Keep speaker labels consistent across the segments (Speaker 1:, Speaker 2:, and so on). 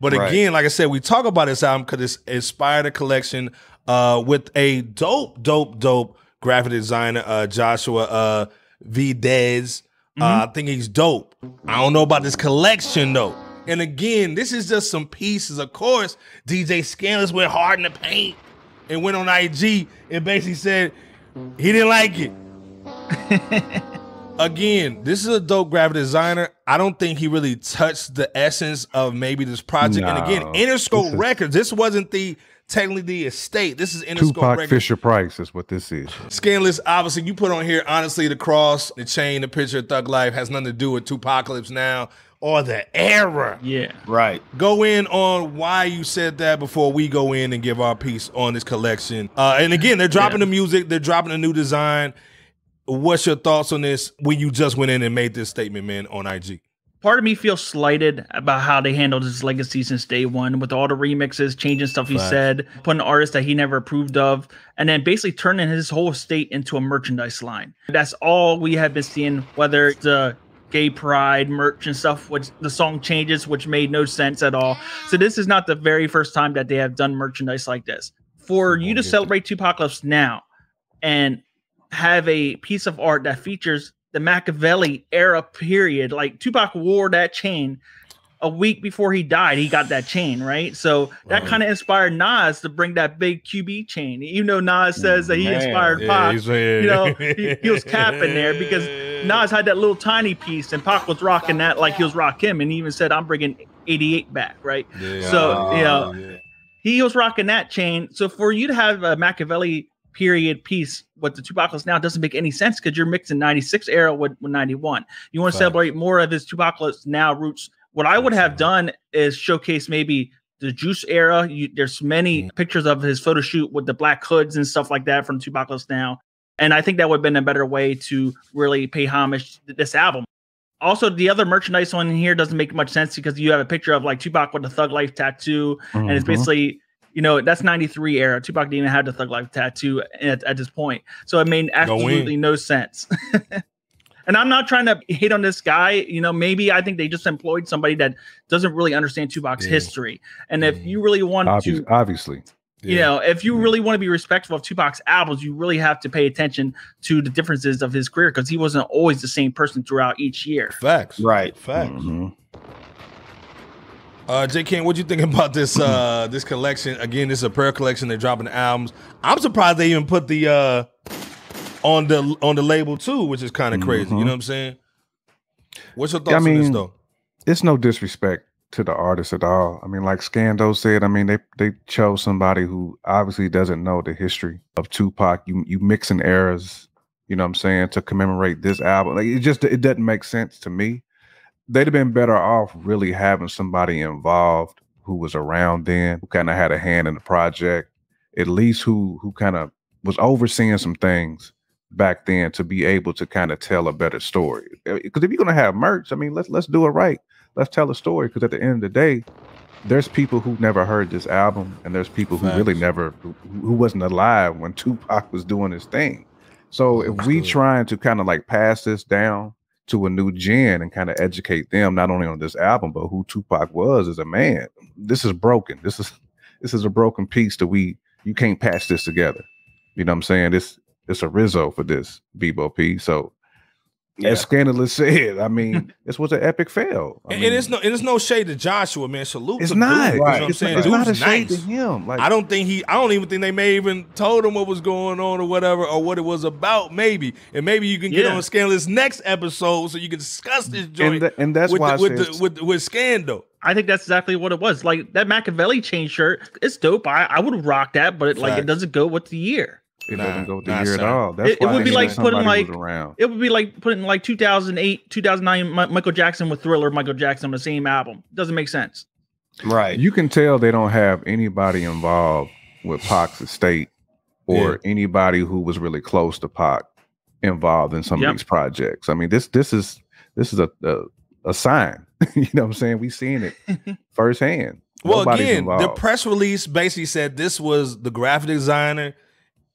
Speaker 1: But again, like I said, we talk about this album because it's inspired a collection with a dope graphic designer, Joshua V. Dez. I think he's dope. I don't know about this collection though. And again, this is just some pieces. Of course, DJ Skandalous went hard in the paint and went on IG and basically said he didn't like it. Again, this is a dope graphic designer. I don't think he really touched the essence of maybe this project. And again, Interscope Records, this wasn't technically the estate. This is Interscope
Speaker 2: Tupac
Speaker 1: Records.
Speaker 2: Fisher Price is what this is.
Speaker 1: Skandalous, obviously, you put on here, honestly, the cross, the chain, the picture of Thug Life has nothing to do with 2Pacalypse now or the era.
Speaker 3: Yeah.
Speaker 4: Right.
Speaker 1: Go in on why you said that before we go in and give our piece on this collection. And again, they're dropping the music. They're dropping a new design. What's your thoughts on this when you just went in and made this statement, man, on IG?
Speaker 3: Part of me feels slighted about how they handled his legacy since day one with all the remixes, changing stuff he said, putting artists that he never approved of, and then basically turning his whole estate into a merchandise line. That's all we have been seeing, whether it's a gay pride merch and stuff, which the song changes, which made no sense at all. So this is not the very first time that they have done merchandise like this. For you to celebrate 2Pacalypse now and have a piece of art that features the Machiavelli era period, like Tupac wore that chain a week before he died. He got that chain, right? So that kind of inspired Nas to bring that big QB chain. You know, Nas says that he inspired Pac. You know, he was capping there because Nas had that little tiny piece and Pac was rocking that like he was rock him. And he even said, I'm bringing 88 back, right? So, you know, he was rocking that chain. So for you to have a Machiavelli period piece with the 2Pacalypse now doesn't make any sense because you're mixing 96 era with 91. You want to celebrate more of his 2Pacalypse now roots. What I would have done is showcase maybe the Juice era. There's many pictures of his photo shoot with the black hoods and stuff like that from 2Pacalypse now. And I think that would have been a better way to really pay homage to this album. Also, the other merchandise on here doesn't make much sense because you have a picture of like Tupac with the Thug Life tattoo. And it's basically, you know, that's 93 era. Tupac didn't even have the Thug Life tattoo at this point. So it made absolutely no sense. And I'm not trying to hate on this guy. You know, maybe I think they just employed somebody that doesn't really understand Tupac's history. And if you really want to,
Speaker 2: obviously,
Speaker 3: you know, if you really want to be respectful of Tupac's albums, you really have to pay attention to the differences of his career because he wasn't always the same person throughout each year.
Speaker 1: Facts.
Speaker 4: Right.
Speaker 1: Facts. J. Ken, what you think about this this collection? Again, this is a prayer collection. They're dropping the albums. I'm surprised they even put the on the label too, which is kind of crazy. You know what I'm saying? What's your thoughts on this though?
Speaker 2: It's no disrespect to the artist at all. I mean, like Skando said, I mean, they chose somebody who obviously doesn't know the history of Tupac. You mixing eras, you know what I'm saying, to commemorate this album. Like it doesn't make sense to me. They'd have been better off really having somebody involved who was around then, who kind of had a hand in the project, at least who kind of was overseeing some things back then to be able to kind of tell a better story. Because if you're gonna have merch, I mean, let's do it right. Let's tell a story. Because at the end of the day, there's people who never heard this album, and there's people who really never, who wasn't alive when Tupac was doing his thing. So if we trying to kind of like pass this down to a new gen and kind of educate them not only on this album but who Tupac was as a man, this is broken. This is a broken piece that you can't patch this together. You know what I'm saying? It's a Rizzo for this Bebo P. So as Skandalous said, I mean, this was an epic fail.
Speaker 1: And it's no shade to Joshua, man. Salute.
Speaker 2: It's
Speaker 1: to
Speaker 2: not.
Speaker 1: Dude,
Speaker 2: Right.
Speaker 1: You know what I'm saying?
Speaker 2: It's
Speaker 1: Dude's
Speaker 2: not a shade
Speaker 1: nice.
Speaker 2: to him. Like,
Speaker 1: I don't even think they may even told him what was going on or whatever, or what it was about, maybe. And maybe you can get on Skandalous next episode so you can discuss this joint
Speaker 2: and that's why
Speaker 1: with Skando.
Speaker 3: I think that's exactly what it was. Like that Machiavelli chain shirt, it's dope. I would have rocked that, but it doesn't go with the year.
Speaker 2: It doesn't go with the year at all. That's
Speaker 3: why it would be like putting like
Speaker 2: around.
Speaker 3: It would be like putting like 2008, 2009 Michael Jackson with Thriller Michael Jackson on the same album. Doesn't make sense.
Speaker 4: Right.
Speaker 2: You can tell they don't have anybody involved with Pac's estate or anybody who was really close to Pac involved in some of these projects. I mean, this is a sign. You know what I'm saying? We've seen it firsthand.
Speaker 1: Well,
Speaker 2: Nobody's
Speaker 1: again,
Speaker 2: involved.
Speaker 1: the press release basically said this was the graphic designer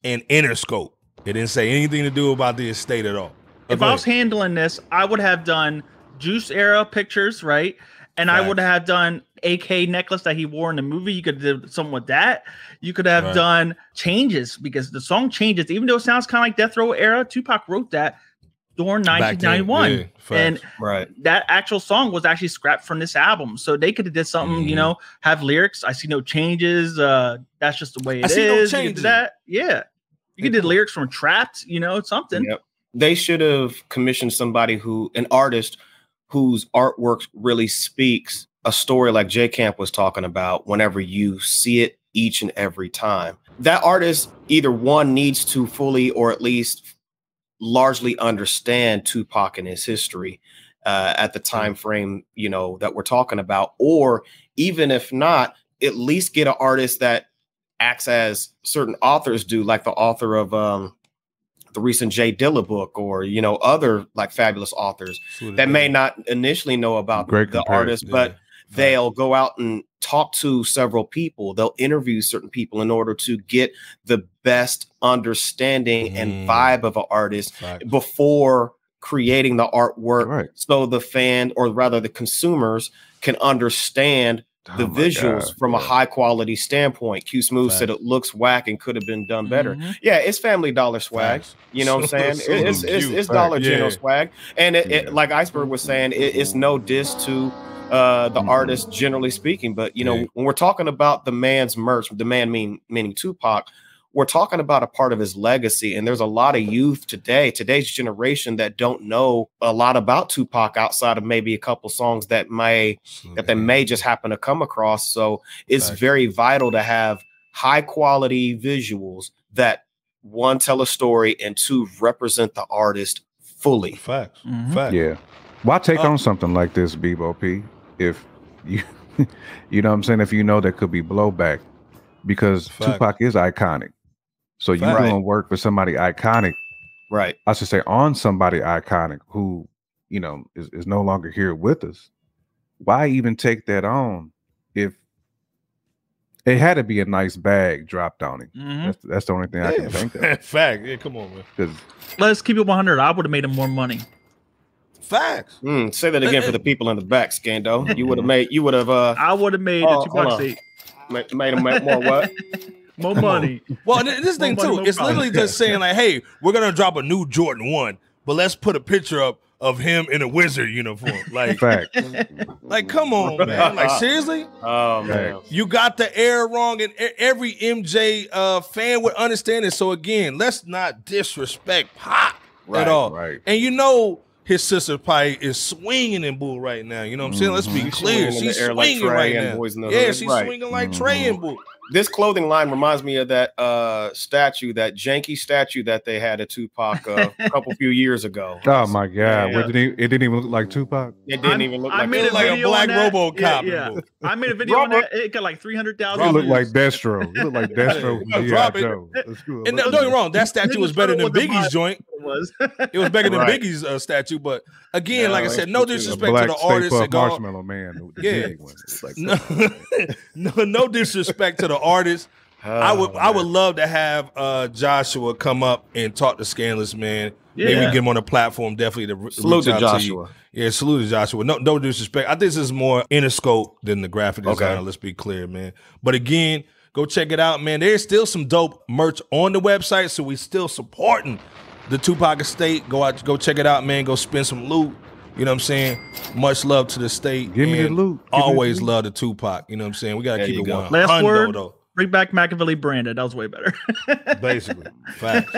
Speaker 1: and Interscope. It didn't say anything to do about the estate at all.
Speaker 3: If I was handling this, I would have done Juice era pictures, right? And I would have done AK necklace that he wore in the movie. You could have done something with that. You could have done changes, because the song Changes, even though it sounds kind of like Death Row era, Tupac wrote that during 1991. And that actual song was actually scrapped from this album. So they could have did something, you know, have lyrics. I see no changes. That's just the way it is. No changes. That. Yeah. You could do lyrics from Trapped, you know, something.
Speaker 4: Yep. They should have commissioned somebody an artist whose artwork really speaks a story like J Camp was talking about whenever you see it each and every time. That artist either one needs to fully or at least largely understand Tupac and his history at the time frame, you know, that we're talking about, or even if not, at least get an artist that acts as certain authors do, like the author of the recent Jay Dilla book, or, you know, other like fabulous authors that may not initially know about the artist, but they'll go out and talk to several people. They'll interview certain people in order to get the best understanding and vibe of an artist before creating the artwork. So the fan, or rather the consumers, can understand the visuals from a high quality standpoint. Q Smooth said it looks whack and could have been done better. Yeah, it's Family Dollar swag. You know what I'm saying? It's Dollar General swag. And it like Iceberg was saying, it's no diss to the artist, generally speaking. But, you know, when we're talking about the man's merch, the man meaning Tupac, we're talking about a part of his legacy. And there's a lot of youth today's generation, that don't know a lot about Tupac outside of maybe a couple songs that they may just happen to come across. So it's very vital to have high quality visuals that, one, tell a story, and two, represent the artist fully.
Speaker 1: Facts.
Speaker 2: Yeah. Why take on something like this, Bebo P, if you, you know what I'm saying, if you know there could be blowback, because Tupac is iconic. So you're doing work for somebody iconic, I should say, on somebody iconic who, you know, is no longer here with us. Why even take that on if it had to be a nice bag dropped on him? That's the only thing I can think of.
Speaker 1: Fact. Yeah, come on, man.
Speaker 3: Let's keep it 100. I would have made him more money.
Speaker 1: Facts.
Speaker 4: Say that again for the people in the back, Skando. I would have made the Tupac state. Made him make more what?
Speaker 3: More money.
Speaker 1: Well, this thing too, it's literally just saying like, hey, we're gonna drop a new Jordan 1, but let's put a picture up of him in a Wizard uniform. Like, like, come on, man. Like, seriously?
Speaker 4: Oh man,
Speaker 1: you got the air wrong, and every MJ fan would understand it. So again, let's not disrespect Pop at all. And you know, his sister probably is swinging in Boo right now. You know what I'm saying? Let's be clear. She's swinging right now. Yeah, she's swinging like Trey and Boo.
Speaker 4: This clothing line reminds me of that statue, that janky statue that they had at Tupac a few years ago.
Speaker 2: Oh my God! Yeah. It didn't even look like Tupac.
Speaker 4: It didn't even look like.
Speaker 1: I made a black RoboCop.
Speaker 3: Yeah. I made a video on that. It got like 300,000.
Speaker 2: You look like Destro. You look like Destro.
Speaker 1: Drop it. And don't get me wrong, that statue was better than Biggie's joint. It was better than Biggie's statue, but again, like I said, no disrespect to the artist.
Speaker 2: Marshmallow Man.
Speaker 1: No disrespect to the artist. I would love to have Joshua come up and talk to Skandalous, man. Maybe get him on a platform. Definitely to
Speaker 4: salute to Joshua.
Speaker 1: Yeah, salute to Joshua. No disrespect. I think this is more Interscope than the graphic designer. Let's be clear, man. But again, go check it out, man. There's still some dope merch on the website, so we still supporting the Tupac estate. Go check it out, man. Go spend some loot. You know what I'm saying? Much love to the state.
Speaker 2: Give me the loot.
Speaker 1: Always love the Tupac. You know what I'm saying? We got to keep it 100.
Speaker 3: Last word, bring back Machiavelli branded. That was way better.
Speaker 1: Basically. Facts.